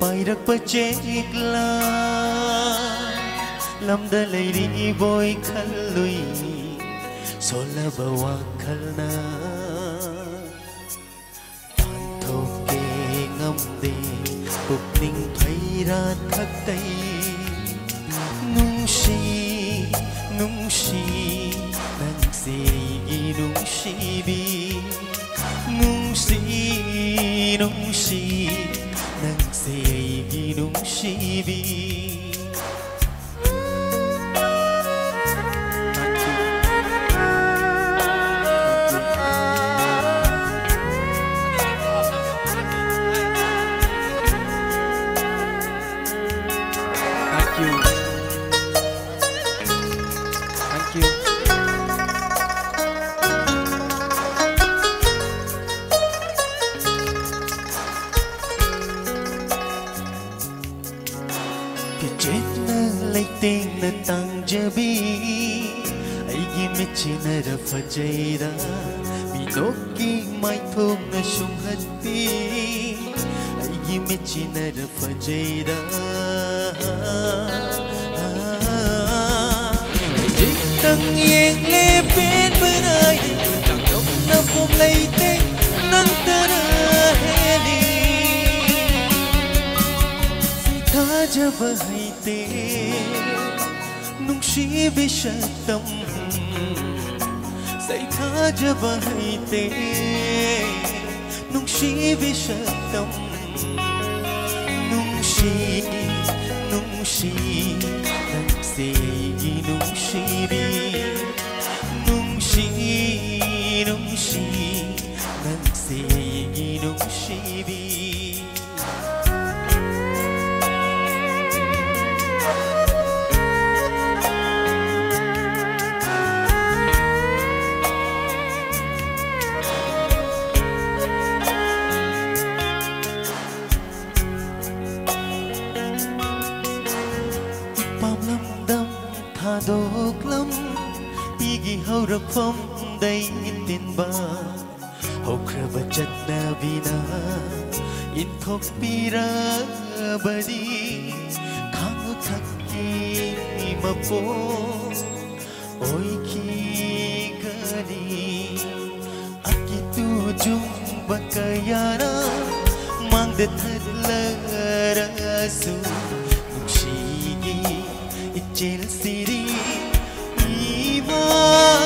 Pairakpa chekla lamda leiri boy khalui sola bawa khalna thanthok ke ngamde pukning thaira thaktai nungshi nungshi nang se gi nungshi bi nungshi nungshi nang se gi nungshi bi. Tên na tang jabi aigi mechina ra fajaira binoki mai thong na shumhati aigi mechina ra fajaira jitang yeng le pen berai tang dok na pom lai te nang tara heli tha jab hai te nungshi vishatam sai tha jab hai te nungshi vishatam nungshi nungshi nang se gi nungshi bi nungshi nungshi nang se gi nungshi bi. Độc lắm igi hậu rập phong đầy tin ba hậu khờ vật chất na vina in thok pira badi khang thak ki ma po oi ki gani aki tu chung bakayara mang de thật la rasu Chelsea, Iman.